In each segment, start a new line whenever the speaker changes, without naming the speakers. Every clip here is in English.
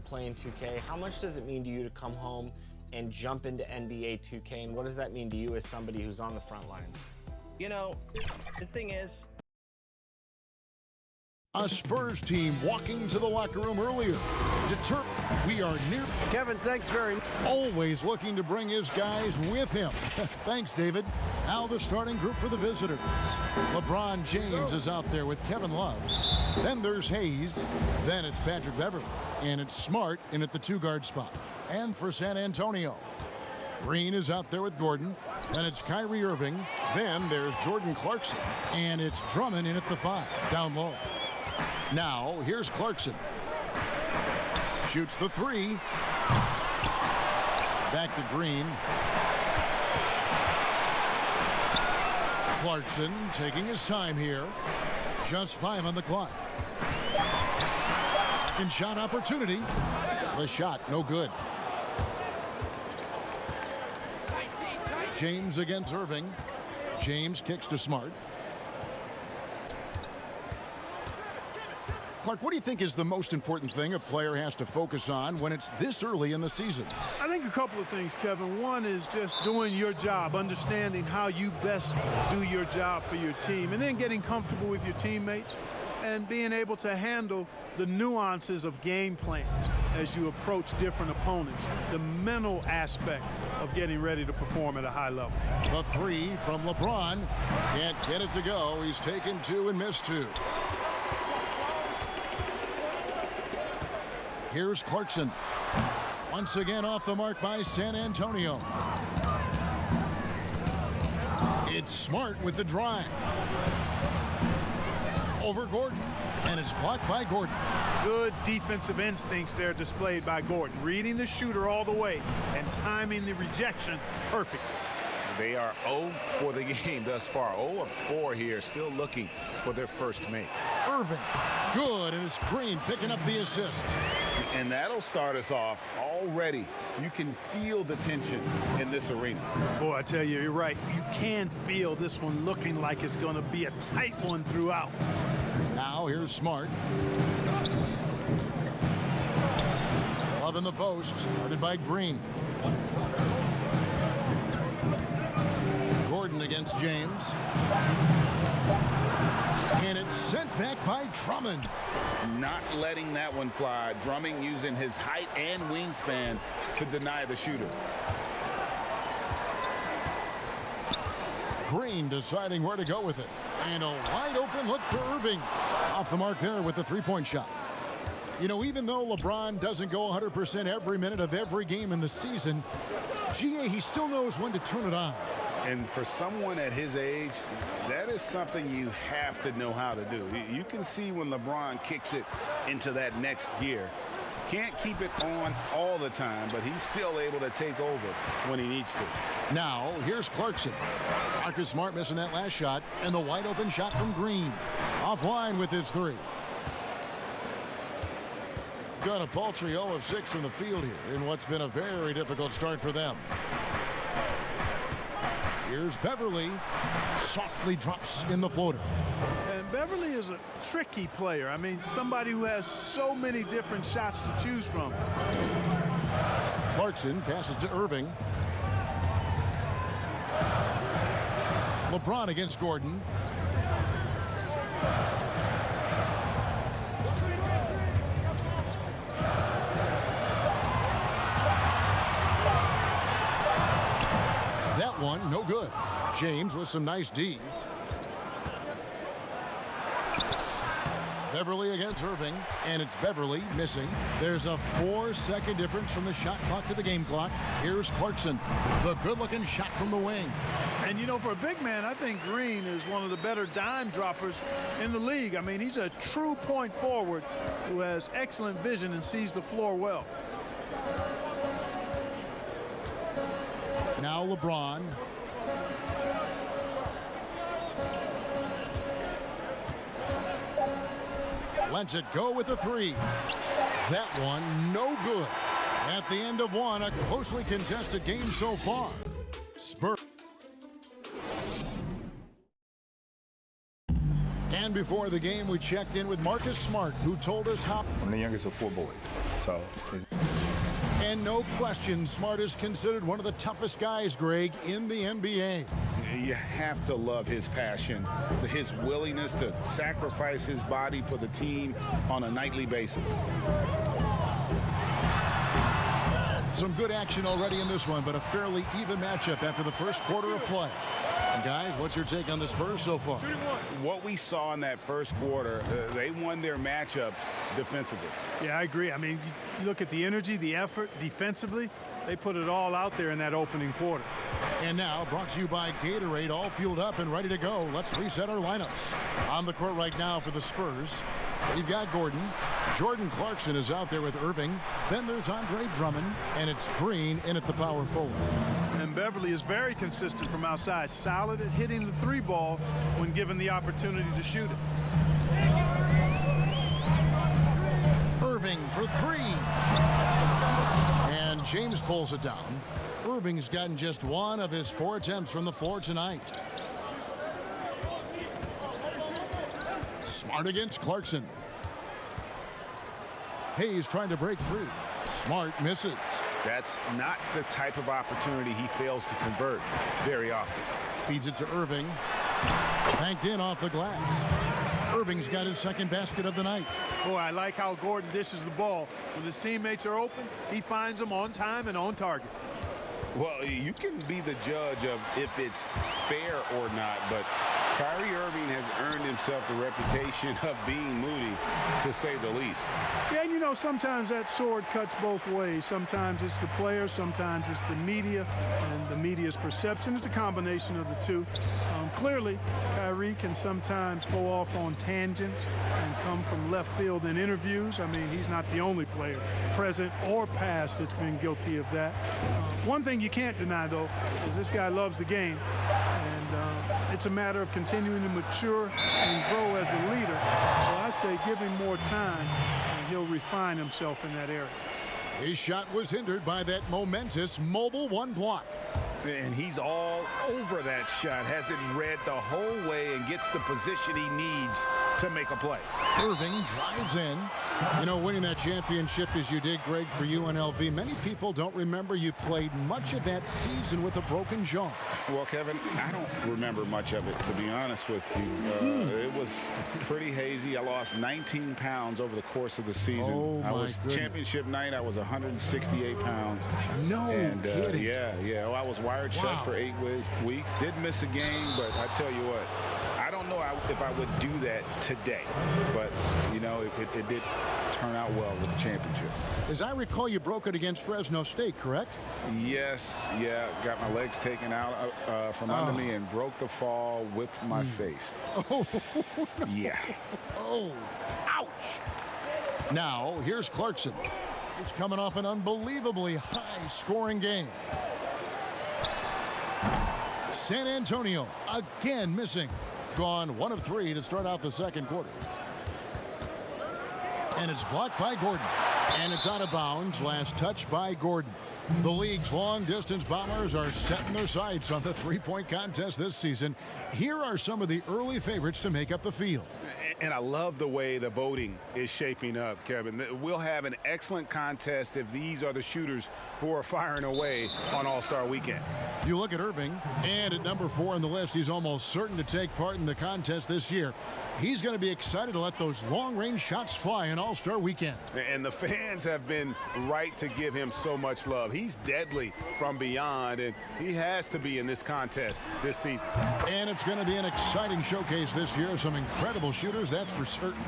Playing 2K, how much does it mean to you to come home and jump into NBA 2K, and what does that mean to you as somebody who's on the front lines?
You know, the thing is,
a Spurs team walking to the locker room earlier. We are near.
Kevin, thanks very much.
Always looking to bring his guys with him. Thanks, David. Now the starting group for the visitors. LeBron James is out there with Kevin Love. Then there's Hayes. Then it's Patrick Beverley. And it's Smart in at the two-guard spot. And for San Antonio, Green is out there with Gordon. Then it's Kyrie Irving. Then there's Jordan Clarkson. And it's Drummond in at the 5, down low. Now, here's Clarkson. Shoots the 3. Back to Green. Clarkson taking his time here. Just 5 on the clock. Second shot opportunity. The shot, no good. James against Irving. James kicks to Smart. Clark, what do you think is the most important thing a player has to focus on when it's this early in the season?
I think a couple of things, Kevin. One is just doing your job, understanding how you best do your job for your team, and then getting comfortable with your teammates and being able to handle the nuances of game plans as you approach different opponents, the mental aspect of getting ready to perform at a high level.
The 3 from LeBron. Can't get it to go. He's taken 2 and missed 2. Here's Clarkson. Once again off the mark by San Antonio. It's Smart with the drive. Over Gordon. And it's blocked by Gordon.
Good defensive instincts there displayed by Gordon. Reading the shooter all the way and timing the rejection perfect.
They are 0 for the game thus far. 0 of 4 here, still looking for their first make.
Irving. Good, and it's Green picking up the assist.
And that'll start us off already. You can feel the tension in this arena.
Boy, I tell you, you're right. You can feel this one looking like it's going to be a tight one throughout.
Now here's Smart. Love in the post, guarded by Green. Gordon against James. And it's sent back by Drummond.
Not letting that one fly. Drummond using his height and wingspan to deny the shooter.
Green deciding where to go with it. And a wide open look for Irving. Off the mark there with the three-point shot. You know, even though LeBron doesn't go 100% every minute of every game in the season, he still knows when to turn it on.
And for someone at his age, that is something you have to know how to do. You can see when LeBron kicks it into that next gear. Can't keep it on all the time, but he's still able to take over when he needs to.
Now, here's Clarkson. Marcus Smart missing that last shot, and the wide open shot from Green. Offline with his 3. Got a paltry 0 of 6 from the field here in what's been a very difficult start for them. Here's Beverley. Softly drops in the floater.
And Beverley is a tricky player. I mean, somebody who has so many different shots to choose from.
Clarkson passes to Irving. LeBron against Gordon. That one, no good. James with some nice D. Beverley against Irving, and it's Beverley missing. There's a 4-second difference from the shot clock to the game clock. Here's Clarkson, the good-looking shot from the wing.
And, you know, for a big man, I think Green is one of the better dime droppers in the league. I mean, he's a true point forward who has excellent vision and sees the floor well.
Now LeBron. Lets it go with a 3. That one, no good. At the end of one, a closely contested game so far. Spurs. And before the game, we checked in with Marcus Smart, who told us how.
I'm the youngest of 4 boys, so.
And no question, Smart is considered one of the toughest guys, Greg, in the NBA.
You have to love his passion, his willingness to sacrifice his body for the team on a nightly basis.
Some good action already in this one, but a fairly even matchup after the first quarter of play. And guys, what's your take on the Spurs so far?
What we saw in that first quarter, they won their matchups defensively.
Yeah, I agree. I mean, you look at the energy, the effort defensively, they put it all out there in that opening quarter.
And now, brought to you by Gatorade, all fueled up and ready to go. Let's reset our lineups. On the court right now for the Spurs, we've got Gordon. Jordan Clarkson is out there with Irving. Then there's Andre Drummond, and it's Green in at the power forward.
And Beverly is very consistent from outside, solid at hitting the 3-ball when given the opportunity to shoot it.
Irving for 3. And James pulls it down. Irving's gotten just 1 of his 4 attempts from the floor tonight. Smart against Clarkson. Hayes trying to break free. Smart misses.
That's not the type of opportunity he fails to convert very often.
Feeds it to Irving. Banked in off the glass. Irving's got his second basket of the night.
Boy, I like how Gordon dishes the ball. When his teammates are open, he finds them on time and on target.
Well, you can be the judge of if it's fair or not, but Kyrie Irving has earned himself the reputation of being moody, to say the least.
Yeah, and you know, sometimes that sword cuts both ways. Sometimes it's the players, sometimes it's the media, and the media's perception. It's a combination of the two. Clearly, Kyrie can sometimes go off on tangents and come from left field in interviews. I mean, he's not the only player, present or past, that's been guilty of that. One thing you can't deny, though, is this guy loves the game. And it's a matter of continuing to mature and grow as a leader. So I say give him more time, and he'll refine himself in that area.
His shot was hindered by that momentous mobile 1 block.
And he's all over that shot, has it read the whole way and gets the position he needs to make a play.
Irving drives in. You know, winning that championship as you did, Greg, for UNLV, many people don't remember you played much of that season with a broken jaw.
Well, Kevin, I don't remember much of it, to be honest with you. It was pretty hazy. I lost 19 pounds over the course of the season.
Oh,
I was
goodness.
Championship night, I was 168 pounds.
No
and,
kidding.
Yeah. Well, I was wired shut for 8 weeks. Did miss a game, but I tell you what, I don't know if I would do that today. But, you know, it did turn out well with the championship.
As I recall, you broke it against Fresno State, correct?
Yes, yeah. Got my legs taken out from under me and broke the fall with my face.
Oh, no.
Yeah.
Oh, ouch. Now, here's Clarkson. He's coming off an unbelievably high-scoring game. San Antonio again missing. Gone 1 of 3 to start out the second quarter. And it's blocked by Gordon. And it's out of bounds. Last touch by Gordon. The league's long-distance bombers are setting their sights on the three-point contest this season. Here are some of the early favorites to make up the field.
And I love the way the voting is shaping up, Kevin. We'll have an excellent contest if these are the shooters who are firing away on All-Star Weekend.
You look at Irving, and at number 4 on the list, he's almost certain to take part in the contest this year. He's going to be excited to let those long-range shots fly on All-Star Weekend.
And the fans have been right to give him so much love. He's deadly from beyond, and he has to be in this contest this season.
And it's going to be an exciting showcase this year. Some incredible shooters, that's for certain.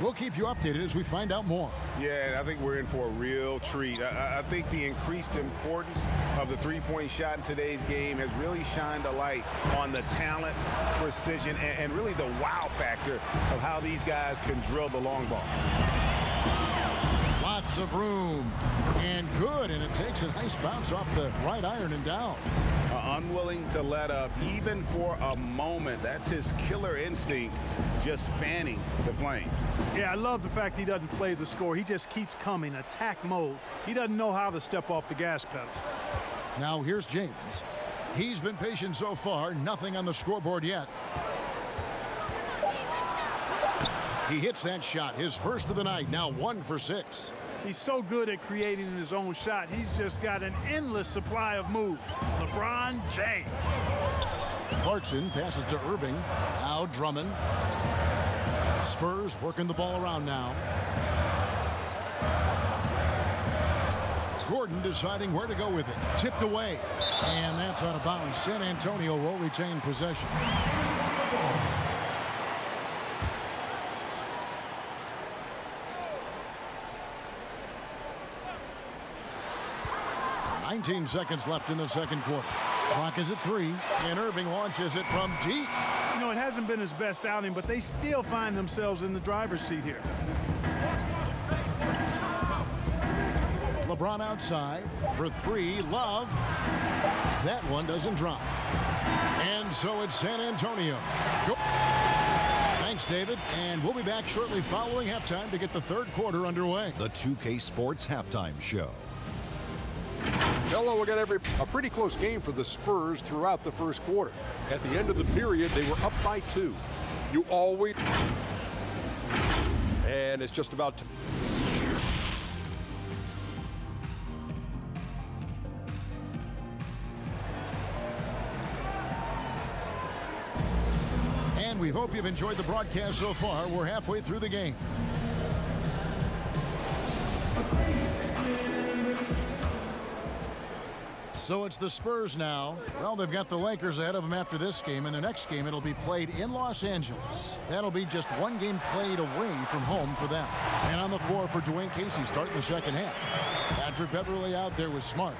We'll keep you updated as we find out more.
Yeah, I think we're in for a real treat. I think the increased importance of the three-point shot in today's game has really shined a light on the talent, precision, and really the wow factor of how these guys can drill the long ball.
Lots of room. And good, and it takes a nice bounce off the right iron and down.
Unwilling to let up, even for a moment. That's his killer instinct, just fanning the flame.
Yeah, I love the fact he doesn't play the score. He just keeps coming, attack mode. He doesn't know how to step off the gas pedal.
Now here's James. He's been patient so far, nothing on the scoreboard yet. He hits that shot, his first of the night, now 1 for 6.
He's so good at creating his own shot. He's just got an endless supply of moves. LeBron James.
Clarkson passes to Irving. Now Drummond. Spurs working the ball around now. Gordon deciding where to go with it. Tipped away. And that's out of bounds. San Antonio will retain possession. "19 seconds left in the second quarter. Clock is at 3, and Irving launches it from deep.
You know, it hasn't been his best outing, but they still find themselves in the driver's seat here.
LeBron outside for 3. Love. That one doesn't drop. And so it's San Antonio. Go. Thanks, David. And we'll be back shortly following halftime to get the third quarter underway.
The 2K Sports Halftime Show.
Hello, we got a pretty close game for the Spurs throughout the first quarter. At the end of the period, they were up by 2. You always... And it's just about...
And we hope you've enjoyed the broadcast so far. We're halfway through the game. So it's the Spurs now. Well, they've got the Lakers ahead of them after this game, and their next game it'll be played in Los Angeles. That'll be just one game played away from home for them. And on the floor for Dwayne Casey starting the second half. Patrick Beverley out there with Smart.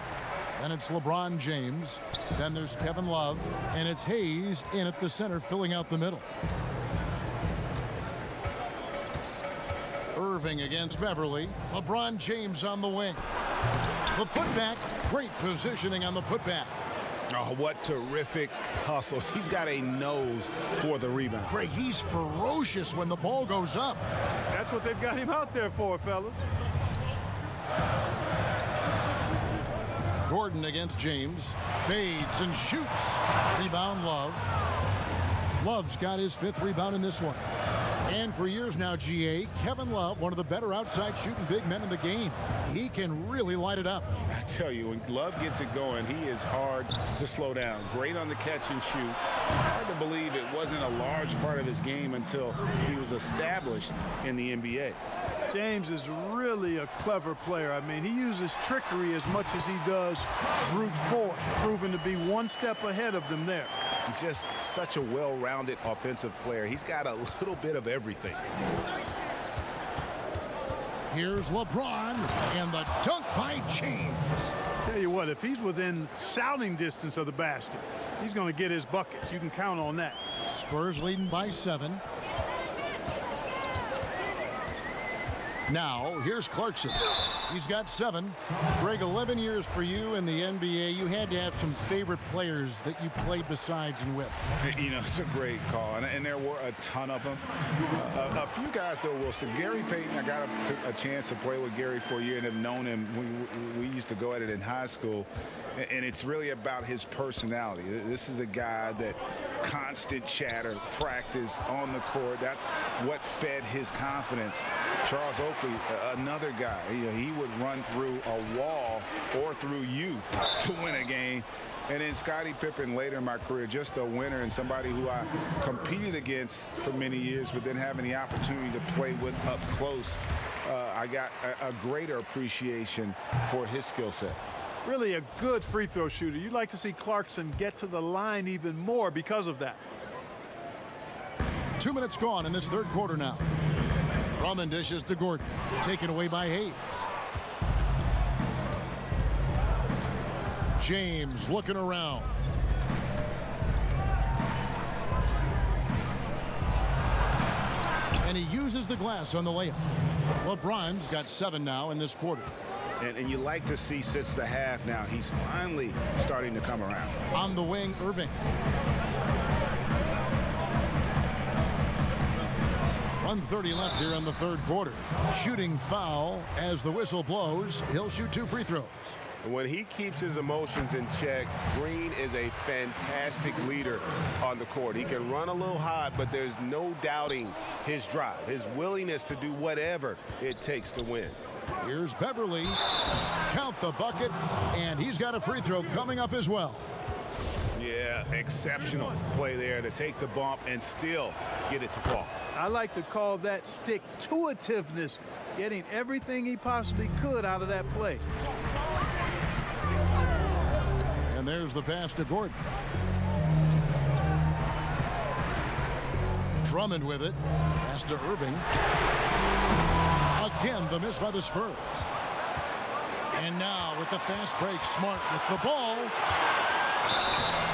Then it's LeBron James. Then there's Kevin Love. And it's Hayes in at the center filling out the middle. Irving against Beverley. LeBron James on the wing. The putback. Great positioning on the putback.
Oh, what terrific hustle. He's got a nose for the rebound.
Craig, he's ferocious when the ball goes up.
That's what they've got him out there for, fellas.
Gordon against James. Fades and shoots. Rebound, Love. Love's got his 5th rebound in this one. And for years now, GA, Kevin Love, one of the better outside shooting big men in the game. He can really light it up.
I tell you, when Love gets it going, he is hard to slow down. Great on the catch and shoot. Hard to believe it wasn't a large part of his game until he was established in the NBA.
James is really a clever player. I mean, he uses trickery as much as he does brute force, proving to be one step ahead of them there.
Just such a well-rounded offensive player. He's got a little bit of everything.
Here's LeBron and the dunk by James.
Tell you what, if he's within shouting distance of the basket, he's going to get his buckets. You can count on that.
Spurs leading by 7. Now, here's Clarkson. He's got 7. Greg, 11 years for you in the NBA. You had to have some favorite players that you played besides and with.
You know, it's a great call, and there were a ton of them. A few guys, though, Wilson. Gary Payton, I got a chance to play with Gary for a year and have known him. We used to go at it in high school, and it's really about his personality. This is a guy that constant chatter, practice on the court. That's what fed his confidence. Charles Oakley, another guy, he would run through a wall or through you to win a game. And then Scottie Pippen later in my career, just a winner and somebody who I competed against for many years, but then having the opportunity to play with up close, I got a greater appreciation for his skill set.
Really a good free throw shooter. You'd like to see Clarkson get to the line even more because of that.
2 minutes gone in this third quarter now. Drummond dishes to Gordon. Taken away by Hayes. James looking around. And he uses the glass on the layup. LeBron's got 7 now in this quarter.
And you like to see since the half now, he's finally starting to come around.
On the wing, Irving. 1:30 left here in the third quarter. Shooting foul as the whistle blows. He'll shoot 2 free throws.
When he keeps his emotions in check, Green is a fantastic leader on the court. He can run a little hot, but there's no doubting his drive, his willingness to do whatever it takes to win.
Here's Beverly. Count the bucket, and he's got a free throw coming up as well.
Yeah, exceptional play there to take the bump and still get it to fall.
I like to call that stick-to-itiveness, getting everything he possibly could out of that play.
And there's the pass to Gordon. Drummond with it. Pass to Irving. Again, the miss by the Spurs. And now with the fast break, Smart with the ball.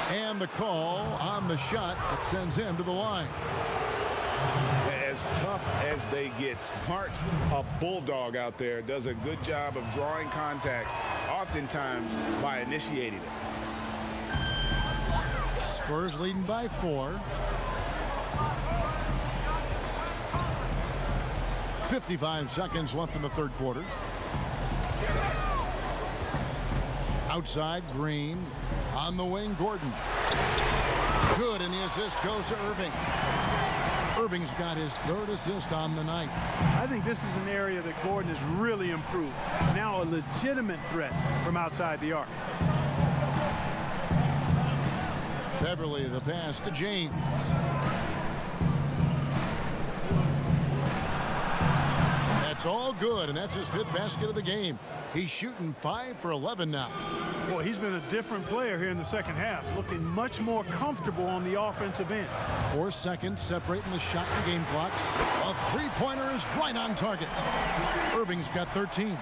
And the call on the shot that sends him to the line.
As tough as they get, Smart's a bulldog out there, does a good job of drawing contact, oftentimes by initiating it.
Spurs leading by 4. 55 seconds left in the third quarter. Outside, Green. On the wing, Gordon. Good, and the assist goes to Irving. Irving's got his third assist on the night.
I think this is an area that Gordon has really improved. Now a legitimate threat from outside the arc.
Beverly, the pass to James. That's all good, and that's his 5th basket of the game. He's shooting 5 for 11 now.
Boy, he's been a different player here in the second half, looking much more comfortable on the offensive end.
4 seconds separating the shot and game clocks. A three-pointer is right on target. Irving's got 13.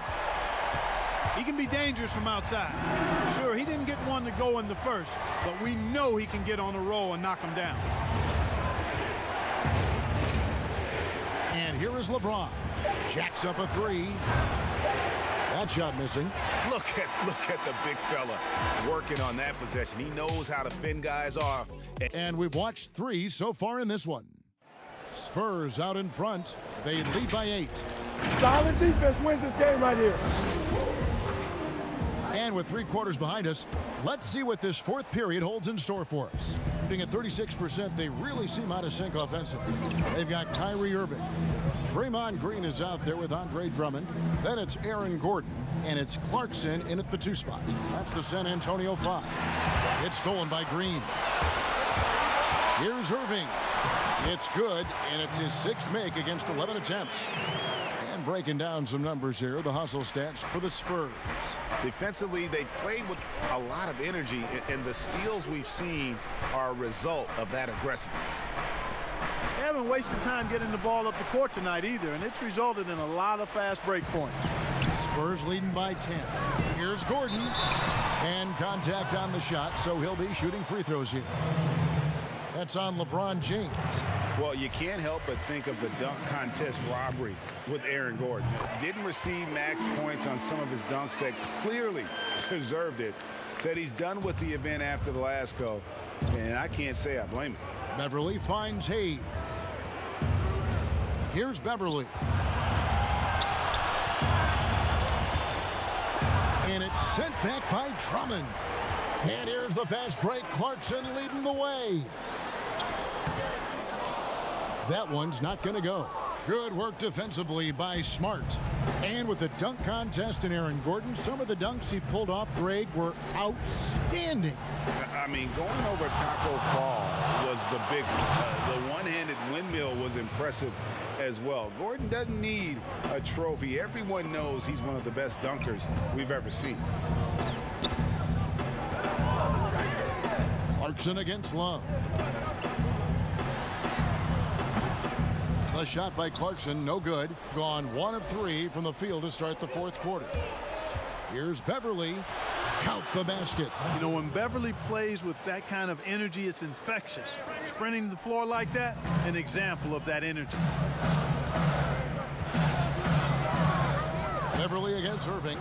He can be dangerous from outside. Sure, he didn't get one to go in the first, but we know he can get on a roll and knock him down.
And here is LeBron. Jacks up a 3. That shot missing.
Look at the big fella working on that possession. He knows how to fend guys off.
And we've watched 3 so far in this one. Spurs out in front. They lead by 8.
Solid defense wins this game right here.
And with 3 quarters behind us, let's see what this 4th period holds in store for us. Shooting at 36%, they really seem out of sync offensively. They've got Kyrie Irving. Draymond Green is out there with Andre Drummond. Then it's Aaron Gordon, and it's Clarkson in at the 2 spot. That's the San Antonio 5. It's stolen by Green. Here's Irving. It's good, and it's his 6th make against 11 attempts. And breaking down some numbers here, the hustle stats for the Spurs.
Defensively, they played with a lot of energy, and the steals we've seen are a result of that aggressiveness.
They haven't wasted time getting the ball up the court tonight either, and it's resulted in a lot of fast break points.
Spurs leading by 10. Here's Gordon. And contact on the shot, so he'll be shooting free throws here. That's on LeBron James.
Well, you can't help but think of the dunk contest robbery with Aaron Gordon. Didn't receive max points on some of his dunks that clearly deserved it. Said he's done with the event after the last go, and I can't say I blame him.
Beverly finds Hayes. Here's Beverly. And it's sent back by Drummond. And here's the fast break. Clarkson leading the way. That one's not going to go. Good work defensively by Smart. And with the dunk contest in Aaron Gordon, some of the dunks he pulled off, Greg, were outstanding.
I mean, going over Taco Fall was the big one. The one-handed windmill was impressive as well. Gordon doesn't need a trophy. Everyone knows he's one of the best dunkers we've ever seen.
Clarkson against Love. The shot by Clarkson, no good. Gone 1 of 3 from the field to start the 4th quarter. Here's Beverly. Count the basket.
You know, when Beverly plays with that kind of energy, it's infectious. Sprinting the floor like that, an example of that energy.
Beverly against Irving.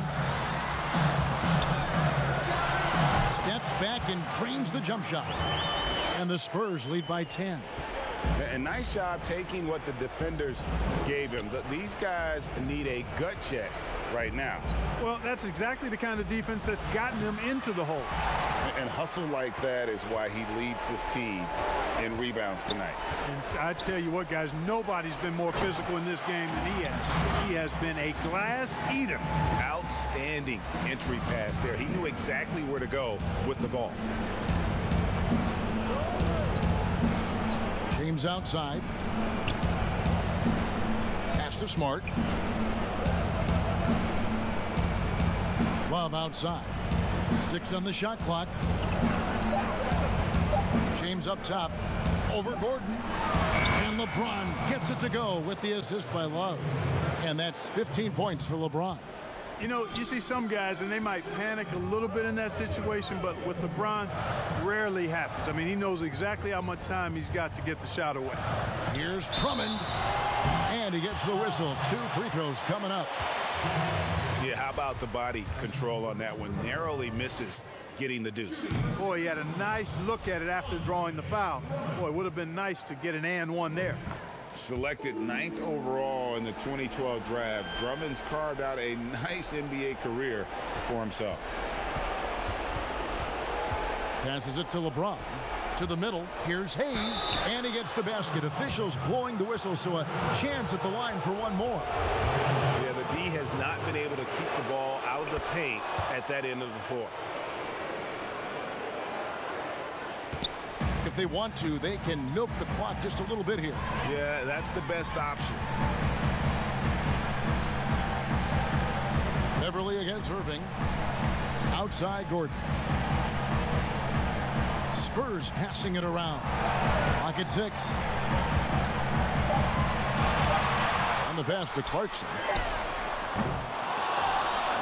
Steps back and drains the jump shot. And the Spurs lead by 10.
A nice job taking what the defenders gave him. These guys need a gut check right now.
Well, that's exactly the kind of defense that's gotten them into the hole.
And hustle like that is why he leads his team in rebounds tonight.
And I tell you what, guys, nobody's been more physical in this game than he has. He has been a glass eater.
Outstanding entry pass there. He knew exactly where to go with the ball.
James outside. Pass to Smart. Love outside. 6 on the shot clock. James up top. Over Gordon. And LeBron gets it to go with the assist by Love. And that's 15 points for LeBron.
You know, you see some guys, and they might panic a little bit in that situation, but with LeBron, rarely happens. I mean, he knows exactly how much time he's got to get the shot away.
Here's Drummond. And he gets the whistle. 2 free throws coming up.
Yeah, how about the body control on that one? Narrowly misses getting the deuce.
Boy, he had a nice look at it after drawing the foul. Boy, it would have been nice to get an and one there.
Selected 9th overall in the 2012 draft, Drummond's carved out a nice NBA career for himself.
Passes it to LeBron. To the middle. Here's Hayes. And he gets the basket. Officials blowing the whistle, so a chance at the line for one more.
Yeah, the D has not been able to keep the ball out of the paint at that end of the floor.
If they want to, they can milk the clock just a little bit here.
Yeah, that's the best option.
Beverly against Irving. Outside Gordon. Spurs passing it around. Clock at 6. On the pass to Clarkson.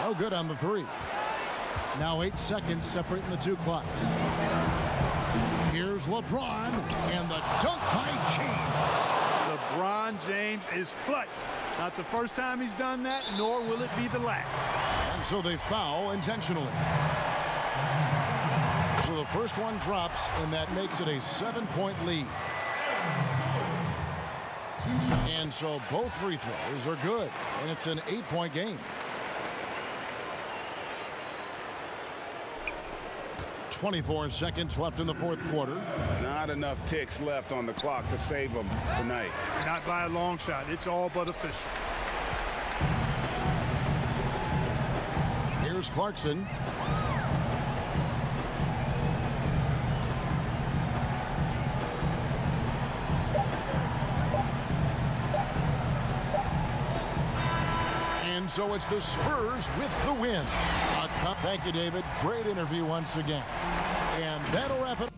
No good on the 3. Now 8 seconds separating the 2 clocks. Here's LeBron, and the dunk by James.
LeBron James is clutch. Not the first time he's done that, nor will it be the last.
And so they foul intentionally. So the first one drops, and that makes it a 7-point lead. And so both free throws are good, and it's an 8-point game. 24 seconds left in the 4th quarter.
Not enough ticks left on the clock to save them tonight.
Not by a long shot. It's all but official.
Here's Clarkson. And so it's the Spurs with the win. Thank you, David. Great interview once again. And that'll wrap it.